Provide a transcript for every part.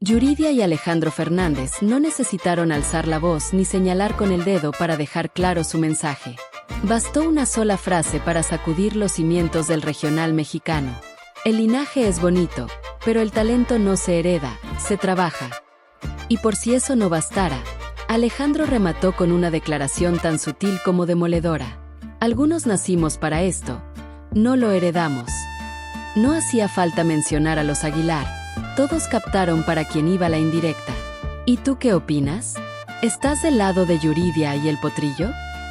Yuridia y Alejandro Fernández no necesitaron alzar la voz ni señalar con el dedo para dejar claro su mensaje. Bastó una sola frase para sacudir los cimientos del regional mexicano. El linaje es bonito, pero el talento no se hereda, se trabaja. Y por si eso no bastara, Alejandro remató con una declaración tan sutil como demoledora. Algunos nacimos para esto, no lo heredamos. No hacía falta mencionar a los Aguilar, todos captaron para quién iba la indirecta. ¿Y tú qué opinas? ¿Estás del lado de Yuridia y el potrillo?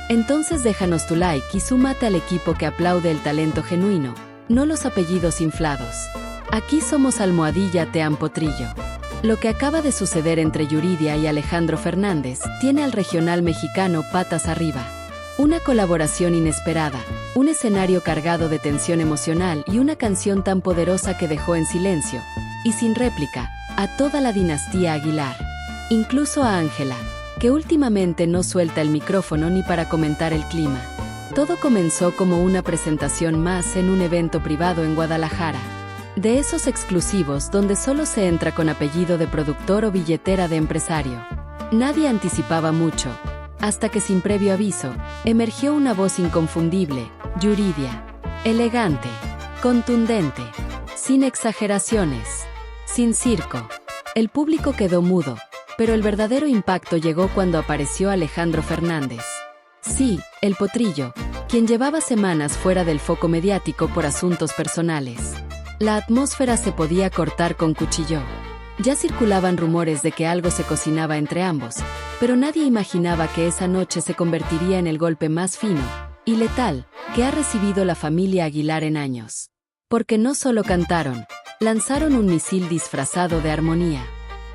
Entonces déjanos tu like y súmate al equipo que aplaude el talento genuino, no los apellidos inflados. Aquí somos Almohadilla Team Potrillo. Lo que acaba de suceder entre Yuridia y Alejandro Fernández tiene al regional mexicano patas arriba. Una colaboración inesperada, un escenario cargado de tensión emocional y una canción tan poderosa que dejó en silencio, y sin réplica, a toda la dinastía Aguilar. Incluso a Ángela, que últimamente no suelta el micrófono ni para comentar el clima. Todo comenzó como una presentación más en un evento privado en Guadalajara. De esos exclusivos donde solo se entra con apellido de productor o billetera de empresario. Nadie anticipaba mucho, hasta que sin previo aviso, emergió una voz inconfundible, Yuridia. Elegante, contundente, sin exageraciones, sin circo. El público quedó mudo, pero el verdadero impacto llegó cuando apareció Alejandro Fernández. Sí, el potrillo, quien llevaba semanas fuera del foco mediático por asuntos personales. La atmósfera se podía cortar con cuchillo. Ya circulaban rumores de que algo se cocinaba entre ambos, pero nadie imaginaba que esa noche se convertiría en el golpe más fino y letal que ha recibido la familia Aguilar en años. Porque no solo cantaron, lanzaron un misil disfrazado de armonía.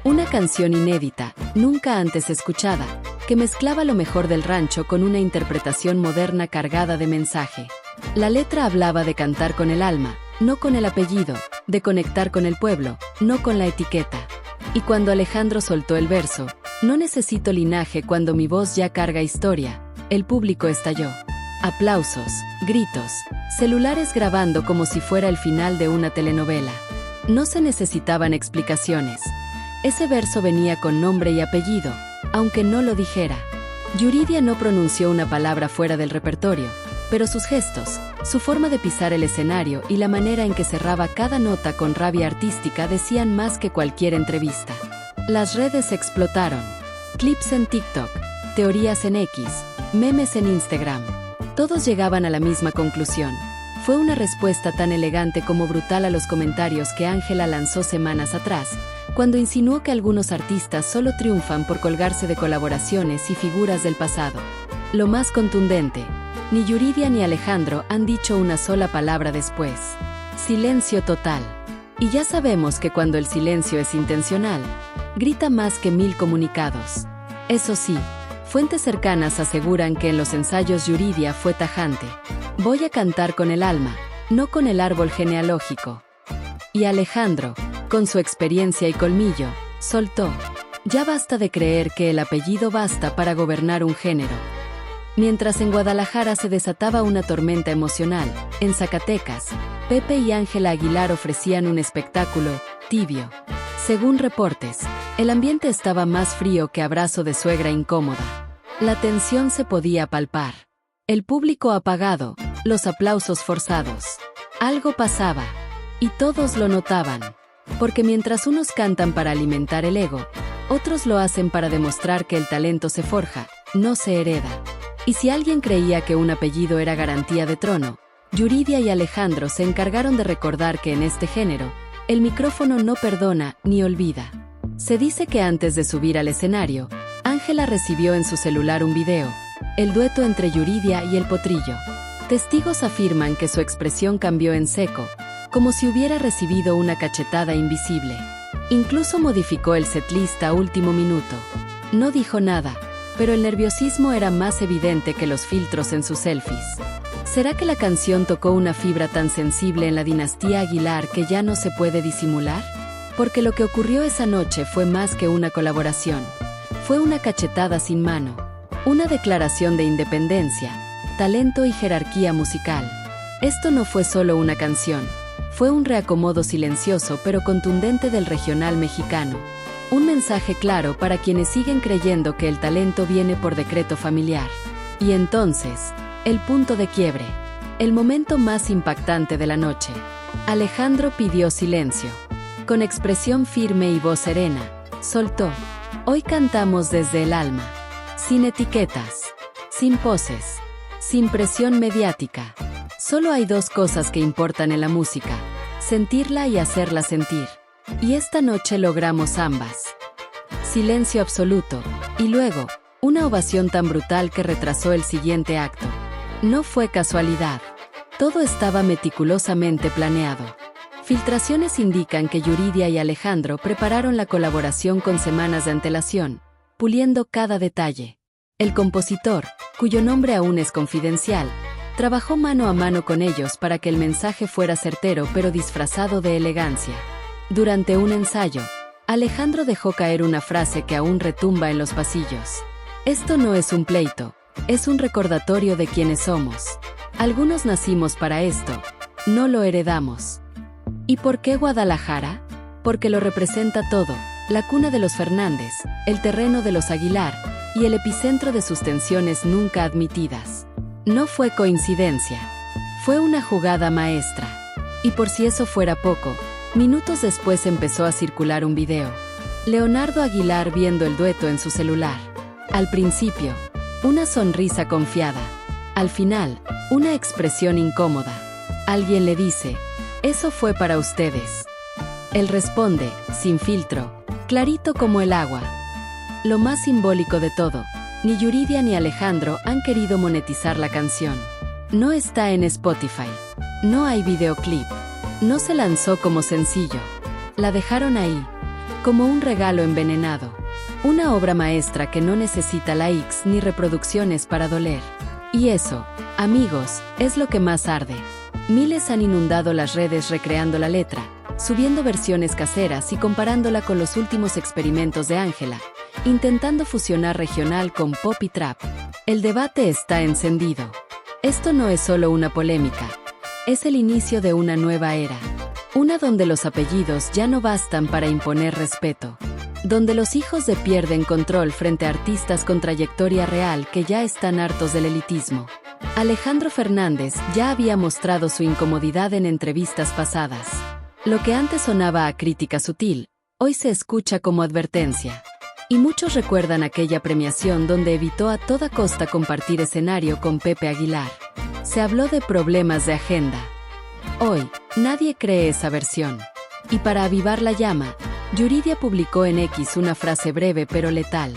Una canción inédita, nunca antes escuchada, que mezclaba lo mejor del rancho con una interpretación moderna cargada de mensaje. La letra hablaba de cantar con el alma, no con el apellido, de conectar con el pueblo, no con la etiqueta. Y cuando Alejandro soltó el verso, no necesito linaje cuando mi voz ya carga historia, el público estalló. Aplausos, gritos, celulares grabando como si fuera el final de una telenovela. No se necesitaban explicaciones. Ese verso venía con nombre y apellido, aunque no lo dijera. Yuridia no pronunció una palabra fuera del repertorio, pero sus gestos, su forma de pisar el escenario y la manera en que cerraba cada nota con rabia artística decían más que cualquier entrevista. Las redes explotaron. Clips en TikTok, teorías en X, memes en Instagram. Todos llegaban a la misma conclusión. Fue una respuesta tan elegante como brutal a los comentarios que Ángela lanzó semanas atrás, cuando insinuó que algunos artistas solo triunfan por colgarse de colaboraciones y figuras del pasado. Lo más contundente, ni Yuridia ni Alejandro han dicho una sola palabra después. Silencio total. Y ya sabemos que cuando el silencio es intencional, grita más que 1000 comunicados. Eso sí, fuentes cercanas aseguran que en los ensayos Yuridia fue tajante. Voy a cantar con el alma, no con el árbol genealógico. Y Alejandro, con su experiencia y colmillo, soltó. Ya basta de creer que el apellido basta para gobernar un género. Mientras en Guadalajara se desataba una tormenta emocional, en Zacatecas, Pepe y Ángela Aguilar ofrecían un espectáculo tibio. Según reportes, el ambiente estaba más frío que abrazo de suegra incómoda. La tensión se podía palpar. El público apagado, los aplausos forzados. Algo pasaba. Y todos lo notaban. Porque mientras unos cantan para alimentar el ego, otros lo hacen para demostrar que el talento se forja, no se hereda. Y si alguien creía que un apellido era garantía de trono, Yuridia y Alejandro se encargaron de recordar que en este género, el micrófono no perdona ni olvida. Se dice que antes de subir al escenario, Ángela recibió en su celular un video, el dueto entre Yuridia y el potrillo. Testigos afirman que su expresión cambió en seco, como si hubiera recibido una cachetada invisible. Incluso modificó el setlist a último minuto. No dijo nada, pero el nerviosismo era más evidente que los filtros en sus selfies. ¿Será que la canción tocó una fibra tan sensible en la dinastía Aguilar que ya no se puede disimular? Porque lo que ocurrió esa noche fue más que una colaboración. Fue una cachetada sin mano. Una declaración de independencia, talento y jerarquía musical. Esto no fue solo una canción. Fue un reacomodo silencioso pero contundente del regional mexicano. Un mensaje claro para quienes siguen creyendo que el talento viene por decreto familiar. Y entonces, el punto de quiebre. El momento más impactante de la noche. Alejandro pidió silencio. Con expresión firme y voz serena, soltó: hoy cantamos desde el alma. Sin etiquetas, sin poses, sin presión mediática. Solo hay dos cosas que importan en la música: sentirla y hacerla sentir. Y esta noche logramos ambas. Silencio absoluto, y luego, una ovación tan brutal que retrasó el siguiente acto. No fue casualidad. Todo estaba meticulosamente planeado. Filtraciones indican que Yuridia y Alejandro prepararon la colaboración con semanas de antelación, puliendo cada detalle. El compositor, cuyo nombre aún es confidencial, trabajó mano a mano con ellos para que el mensaje fuera certero pero disfrazado de elegancia. Durante un ensayo, Alejandro dejó caer una frase que aún retumba en los pasillos. Esto no es un pleito, es un recordatorio de quiénes somos. Algunos nacimos para esto, no lo heredamos. ¿Y por qué Guadalajara? Porque lo representa todo: la cuna de los Fernández, el terreno de los Aguilar y el epicentro de sus tensiones nunca admitidas. No fue coincidencia, fue una jugada maestra. Y por si eso fuera poco, minutos después empezó a circular un video. Leonardo Aguilar viendo el dueto en su celular. Al principio, una sonrisa confiada. Al final, una expresión incómoda. Alguien le dice: eso fue para ustedes. Él responde, sin filtro, clarito como el agua. Lo más simbólico de todo, ni Yuridia ni Alejandro han querido monetizar la canción. No está en Spotify. No hay videoclip. No se lanzó como sencillo. La dejaron ahí, como un regalo envenenado. Una obra maestra que no necesita likes ni reproducciones para doler. Y eso, amigos, es lo que más arde. Miles han inundado las redes recreando la letra, subiendo versiones caseras y comparándola con los últimos experimentos de Ángela, intentando fusionar regional con pop y trap. El debate está encendido. Esto no es solo una polémica. Es el inicio de una nueva era. Una donde los apellidos ya no bastan para imponer respeto. Donde los hijos de pierden control frente a artistas con trayectoria real que ya están hartos del elitismo. Alejandro Fernández ya había mostrado su incomodidad en entrevistas pasadas. Lo que antes sonaba a crítica sutil, hoy se escucha como advertencia. Y muchos recuerdan aquella premiación donde evitó a toda costa compartir escenario con Pepe Aguilar. Se habló de problemas de agenda. Hoy, nadie cree esa versión. Y para avivar la llama, Yuridia publicó en X una frase breve pero letal.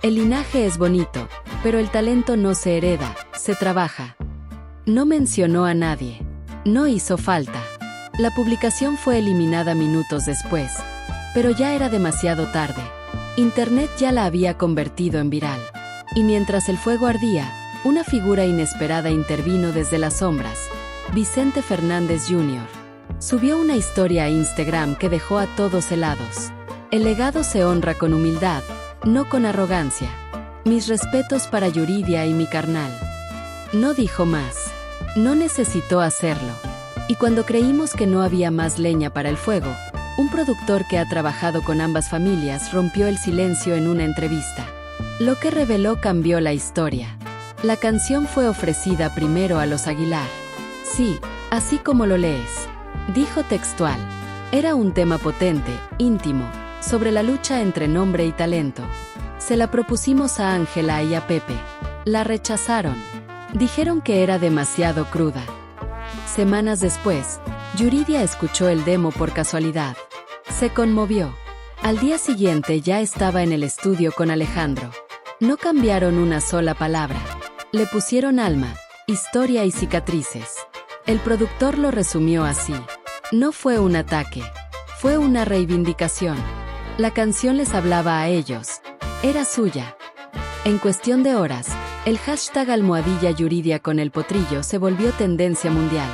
El linaje es bonito, pero el talento no se hereda, se trabaja. No mencionó a nadie. No hizo falta. La publicación fue eliminada minutos después, pero ya era demasiado tarde. Internet ya la había convertido en viral. Y mientras el fuego ardía, una figura inesperada intervino desde las sombras: Vicente Fernández Jr. Subió una historia a Instagram que dejó a todos helados. El legado se honra con humildad, no con arrogancia. Mis respetos para Yuridia y mi carnal. No dijo más. No necesitó hacerlo. Y cuando creímos que no había más leña para el fuego, un productor que ha trabajado con ambas familias rompió el silencio en una entrevista. Lo que reveló cambió la historia. La canción fue ofrecida primero a los Aguilar. Sí, así como lo lees. Dijo textual. Era un tema potente, íntimo, sobre la lucha entre nombre y talento. Se la propusimos a Ángela y a Pepe. La rechazaron. Dijeron que era demasiado cruda. Semanas después, Yuridia escuchó el demo por casualidad. Se conmovió. Al día siguiente ya estaba en el estudio con Alejandro. No cambiaron una sola palabra. Le pusieron alma, historia y cicatrices. El productor lo resumió así. No fue un ataque. Fue una reivindicación. La canción les hablaba a ellos. Era suya. En cuestión de horas, el hashtag #Yuridia con el potrillo se volvió tendencia mundial.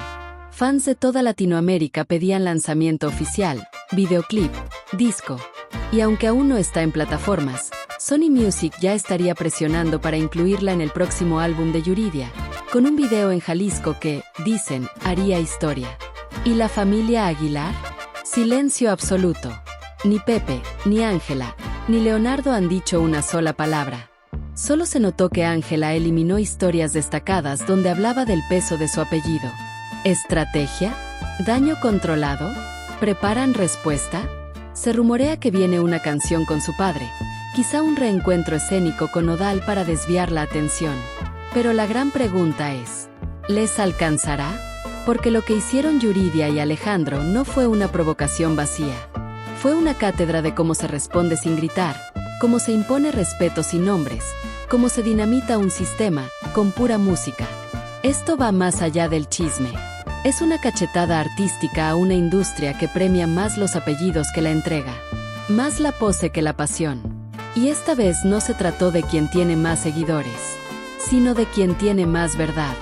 Fans de toda Latinoamérica pedían lanzamiento oficial, videoclip, disco. Y aunque aún no está en plataformas, Sony Music ya estaría presionando para incluirla en el próximo álbum de Yuridia, con un video en Jalisco que, dicen, haría historia. ¿Y la familia Aguilar? Silencio absoluto. Ni Pepe, ni Ángela, ni Leonardo han dicho una sola palabra. Solo se notó que Ángela eliminó historias destacadas donde hablaba del peso de su apellido. ¿Estrategia? ¿Daño controlado? ¿Preparan respuesta? Se rumorea que viene una canción con su padre, quizá un reencuentro escénico con Nodal para desviar la atención. Pero la gran pregunta es, ¿les alcanzará? Porque lo que hicieron Yuridia y Alejandro no fue una provocación vacía. Fue una cátedra de cómo se responde sin gritar, cómo se impone respeto sin nombres, cómo se dinamita un sistema con pura música. Esto va más allá del chisme. Es una cachetada artística a una industria que premia más los apellidos que la entrega, más la pose que la pasión. Y esta vez no se trató de quien tiene más seguidores, sino de quien tiene más verdad.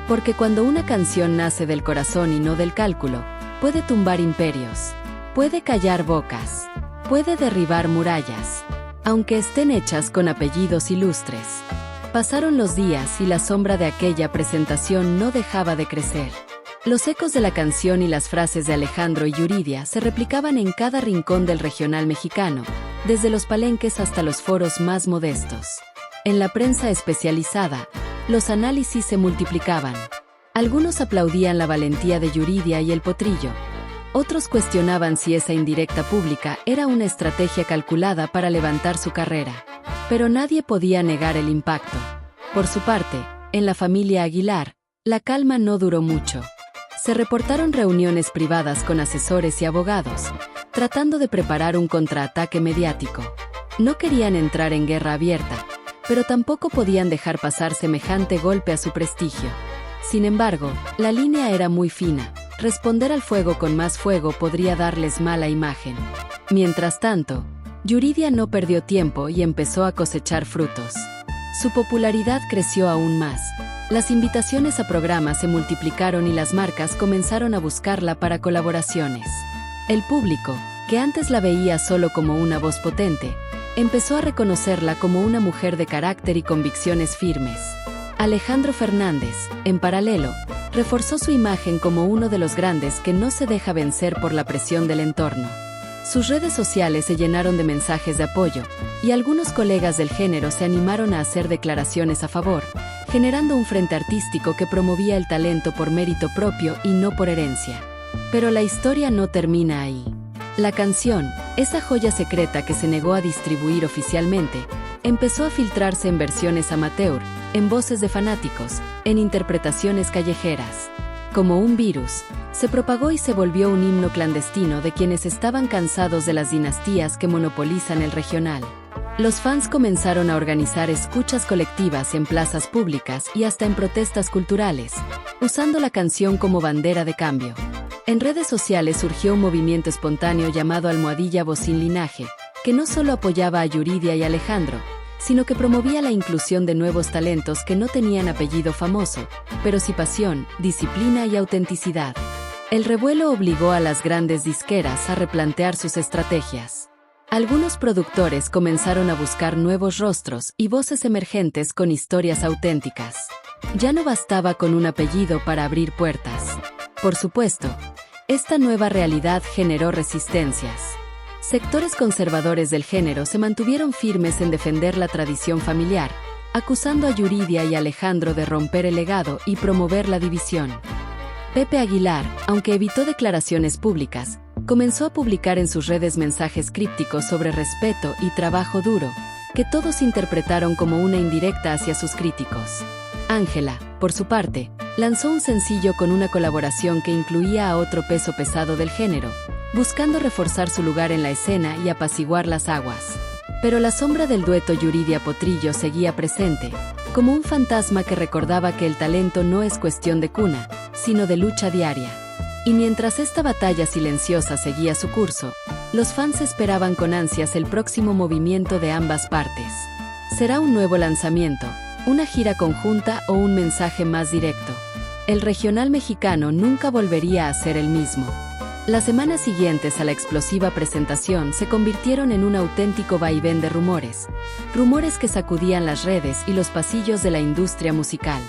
Porque cuando una canción nace del corazón y no del cálculo, puede tumbar imperios, puede callar bocas, puede derribar murallas, aunque estén hechas con apellidos ilustres. Pasaron los días y la sombra de aquella presentación no dejaba de crecer. Los ecos de la canción y las frases de Alejandro y Yuridia se replicaban en cada rincón del regional mexicano, desde los palenques hasta los foros más modestos. En la prensa especializada, los análisis se multiplicaban. Algunos aplaudían la valentía de Yuridia y el potrillo. Otros cuestionaban si esa indirecta pública era una estrategia calculada para levantar su carrera. Pero nadie podía negar el impacto. Por su parte, en la familia Aguilar, la calma no duró mucho. Se reportaron reuniones privadas con asesores y abogados, tratando de preparar un contraataque mediático. No querían entrar en guerra abierta, pero tampoco podían dejar pasar semejante golpe a su prestigio. Sin embargo, la línea era muy fina. Responder al fuego con más fuego podría darles mala imagen. Mientras tanto, Yuridia no perdió tiempo y empezó a cosechar frutos. Su popularidad creció aún más. Las invitaciones a programas se multiplicaron y las marcas comenzaron a buscarla para colaboraciones. El público, que antes la veía solo como una voz potente, empezó a reconocerla como una mujer de carácter y convicciones firmes. Alejandro Fernández, en paralelo, reforzó su imagen como uno de los grandes que no se deja vencer por la presión del entorno. Sus redes sociales se llenaron de mensajes de apoyo, y algunos colegas del género se animaron a hacer declaraciones a favor, generando un frente artístico que promovía el talento por mérito propio y no por herencia. Pero la historia no termina ahí. La canción, esa joya secreta que se negó a distribuir oficialmente, empezó a filtrarse en versiones amateur, en voces de fanáticos, en interpretaciones callejeras. Como un virus, se propagó y se volvió un himno clandestino de quienes estaban cansados de las dinastías que monopolizan el regional. Los fans comenzaron a organizar escuchas colectivas en plazas públicas y hasta en protestas culturales, usando la canción como bandera de cambio. En redes sociales surgió un movimiento espontáneo llamado Almohadilla Voz Sin Linaje, que no solo apoyaba a Yuridia y Alejandro, sino que promovía la inclusión de nuevos talentos que no tenían apellido famoso, pero sí pasión, disciplina y autenticidad. El revuelo obligó a las grandes disqueras a replantear sus estrategias. Algunos productores comenzaron a buscar nuevos rostros y voces emergentes con historias auténticas. Ya no bastaba con un apellido para abrir puertas. Por supuesto, esta nueva realidad generó resistencias. Sectores conservadores del género se mantuvieron firmes en defender la tradición familiar, acusando a Yuridia y Alejandro de romper el legado y promover la división. Pepe Aguilar, aunque evitó declaraciones públicas, comenzó a publicar en sus redes mensajes crípticos sobre respeto y trabajo duro, que todos interpretaron como una indirecta hacia sus críticos. Ángela, por su parte, lanzó un sencillo con una colaboración que incluía a otro peso pesado del género, buscando reforzar su lugar en la escena y apaciguar las aguas. Pero la sombra del dueto Yuridia-Potrillo seguía presente, como un fantasma que recordaba que el talento no es cuestión de cuna, sino de lucha diaria. Y mientras esta batalla silenciosa seguía su curso, los fans esperaban con ansias el próximo movimiento de ambas partes. ¿Será un nuevo lanzamiento, una gira conjunta o un mensaje más directo? El regional mexicano nunca volvería a ser el mismo. Las semanas siguientes a la explosiva presentación se convirtieron en un auténtico vaivén de rumores. Rumores que sacudían las redes y los pasillos de la industria musical.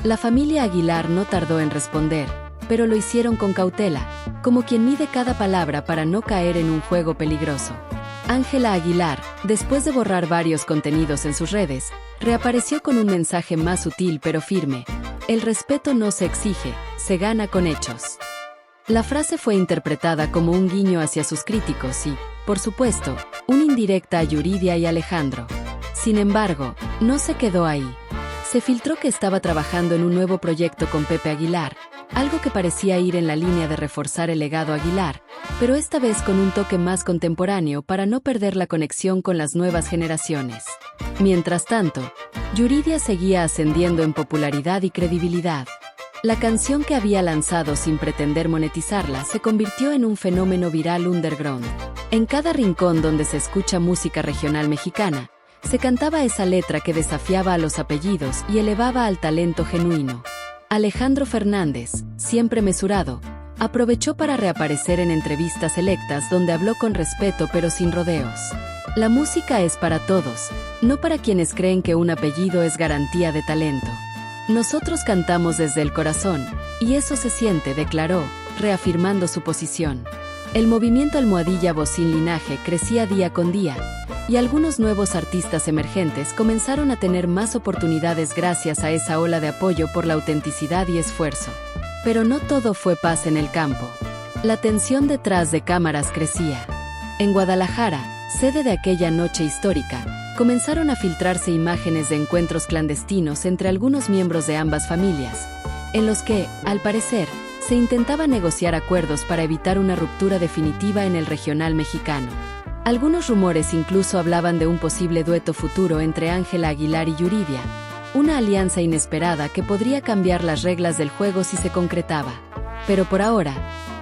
La familia Aguilar no tardó en responder, pero lo hicieron con cautela, como quien mide cada palabra para no caer en un juego peligroso. Ángela Aguilar, después de borrar varios contenidos en sus redes, reapareció con un mensaje más sutil pero firme: el respeto no se exige, se gana con hechos. La frase fue interpretada como un guiño hacia sus críticos y, por supuesto, una indirecta a Yuridia y Alejandro. Sin embargo, no se quedó ahí. Se filtró que estaba trabajando en un nuevo proyecto con Pepe Aguilar, algo que parecía ir en la línea de reforzar el legado Aguilar, pero esta vez con un toque más contemporáneo para no perder la conexión con las nuevas generaciones. Mientras tanto, Yuridia seguía ascendiendo en popularidad y credibilidad. La canción que había lanzado sin pretender monetizarla se convirtió en un fenómeno viral underground. En cada rincón donde se escucha música regional mexicana, se cantaba esa letra que desafiaba a los apellidos y elevaba al talento genuino. Alejandro Fernández, siempre mesurado, aprovechó para reaparecer en entrevistas selectas donde habló con respeto pero sin rodeos. La música es para todos, no para quienes creen que un apellido es garantía de talento. Nosotros cantamos desde el corazón, y eso se siente, declaró, reafirmando su posición. El movimiento Almohadilla Voz Sin Linaje crecía día con día, y algunos nuevos artistas emergentes comenzaron a tener más oportunidades gracias a esa ola de apoyo por la autenticidad y esfuerzo. Pero no todo fue paz en el campo. La tensión detrás de cámaras crecía. En Guadalajara, sede de aquella noche histórica, comenzaron a filtrarse imágenes de encuentros clandestinos entre algunos miembros de ambas familias, en los que, al parecer, se intentaba negociar acuerdos para evitar una ruptura definitiva en el regional mexicano. Algunos rumores incluso hablaban de un posible dueto futuro entre Ángela Aguilar y Yuridia, una alianza inesperada que podría cambiar las reglas del juego si se concretaba. Pero por ahora,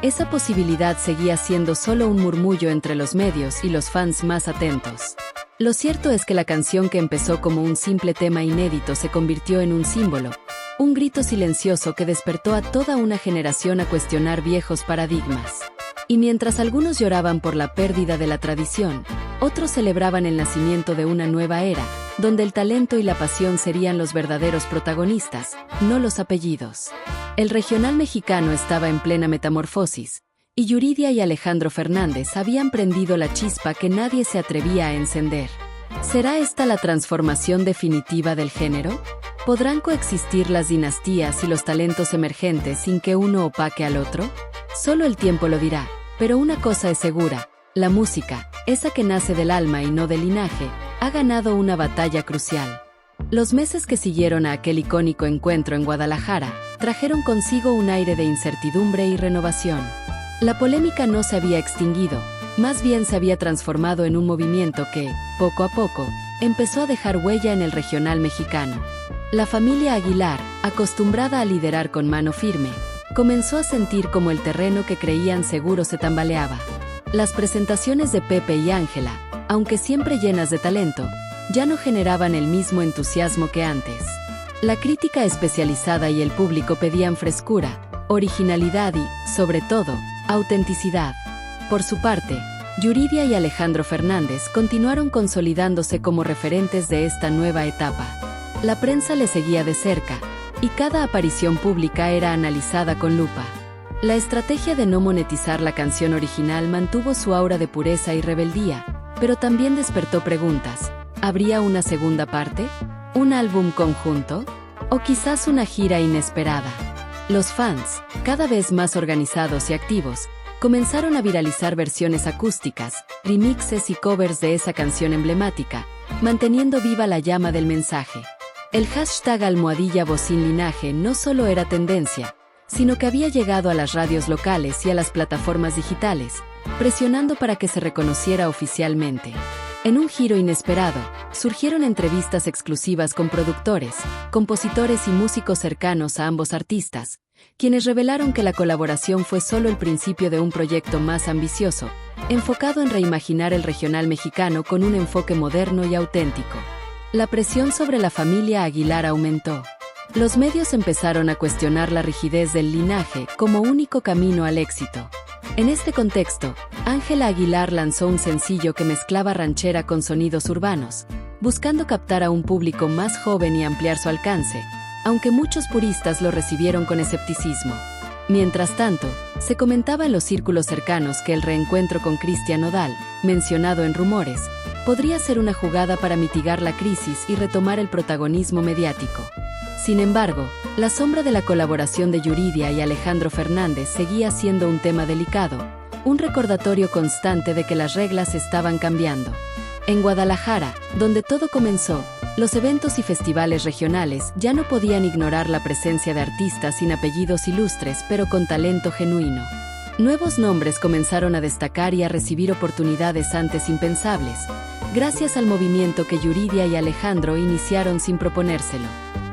esa posibilidad seguía siendo solo un murmullo entre los medios y los fans más atentos. Lo cierto es que la canción que empezó como un simple tema inédito se convirtió en un símbolo, un grito silencioso que despertó a toda una generación a cuestionar viejos paradigmas. Y mientras algunos lloraban por la pérdida de la tradición, otros celebraban el nacimiento de una nueva era, donde el talento y la pasión serían los verdaderos protagonistas, no los apellidos. El regional mexicano estaba en plena metamorfosis, y Yuridia y Alejandro Fernández habían prendido la chispa que nadie se atrevía a encender. ¿Será esta la transformación definitiva del género? ¿Podrán coexistir las dinastías y los talentos emergentes sin que uno opaque al otro? Solo el tiempo lo dirá, pero una cosa es segura: la música, esa que nace del alma y no del linaje, ha ganado una batalla crucial. Los meses que siguieron a aquel icónico encuentro en Guadalajara trajeron consigo un aire de incertidumbre y renovación. La polémica no se había extinguido, más bien se había transformado en un movimiento que, poco a poco, empezó a dejar huella en el regional mexicano. La familia Aguilar, acostumbrada a liderar con mano firme, comenzó a sentir como el terreno que creían seguro se tambaleaba. Las presentaciones de Pepe y Ángela, aunque siempre llenas de talento, ya no generaban el mismo entusiasmo que antes. La crítica especializada y el público pedían frescura, originalidad y, sobre todo, autenticidad. Por su parte, Yuridia y Alejandro Fernández continuaron consolidándose como referentes de esta nueva etapa. La prensa les seguía de cerca, y cada aparición pública era analizada con lupa. La estrategia de no monetizar la canción original mantuvo su aura de pureza y rebeldía, pero también despertó preguntas. ¿Habría una segunda parte? ¿Un álbum conjunto? ¿O quizás una gira inesperada? Los fans, cada vez más organizados y activos, comenzaron a viralizar versiones acústicas, remixes y covers de esa canción emblemática, manteniendo viva la llama del mensaje. El hashtag Almohadilla Voz Sin Linaje no solo era tendencia, sino que había llegado a las radios locales y a las plataformas digitales, presionando para que se reconociera oficialmente. En un giro inesperado, surgieron entrevistas exclusivas con productores, compositores y músicos cercanos a ambos artistas, quienes revelaron que la colaboración fue solo el principio de un proyecto más ambicioso, enfocado en reimaginar el regional mexicano con un enfoque moderno y auténtico. La presión sobre la familia Aguilar aumentó. Los medios empezaron a cuestionar la rigidez del linaje como único camino al éxito. En este contexto, Ángela Aguilar lanzó un sencillo que mezclaba ranchera con sonidos urbanos, buscando captar a un público más joven y ampliar su alcance, aunque muchos puristas lo recibieron con escepticismo. Mientras tanto, Se comentaba en los círculos cercanos que el reencuentro con Cristian Nodal, mencionado en rumores, podría ser una jugada para mitigar la crisis y retomar el protagonismo mediático. Sin embargo, la sombra de la colaboración de Yuridia y Alejandro Fernández seguía siendo un tema delicado, un recordatorio constante de que las reglas estaban cambiando. En Guadalajara, donde todo comenzó, los eventos y festivales regionales ya no podían ignorar la presencia de artistas sin apellidos ilustres pero con talento genuino. Nuevos nombres comenzaron a destacar y a recibir oportunidades antes impensables, gracias al movimiento que Yuridia y Alejandro iniciaron sin proponérselo.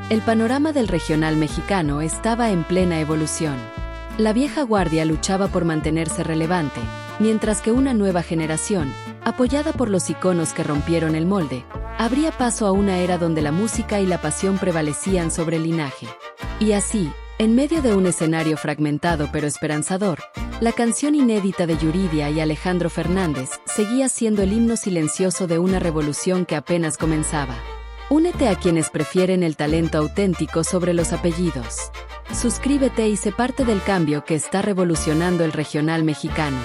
El panorama del regional mexicano estaba en plena evolución. La vieja guardia luchaba por mantenerse relevante, mientras que una nueva generación, apoyada por los iconos que rompieron el molde, abría paso a una era donde la música y la pasión prevalecían sobre el linaje. Y así, en medio de un escenario fragmentado pero esperanzador, la canción inédita de Yuridia y Alejandro Fernández seguía siendo el himno silencioso de una revolución que apenas comenzaba. Únete a quienes prefieren el talento auténtico sobre los apellidos. Suscríbete y sé parte del cambio que está revolucionando el regional mexicano.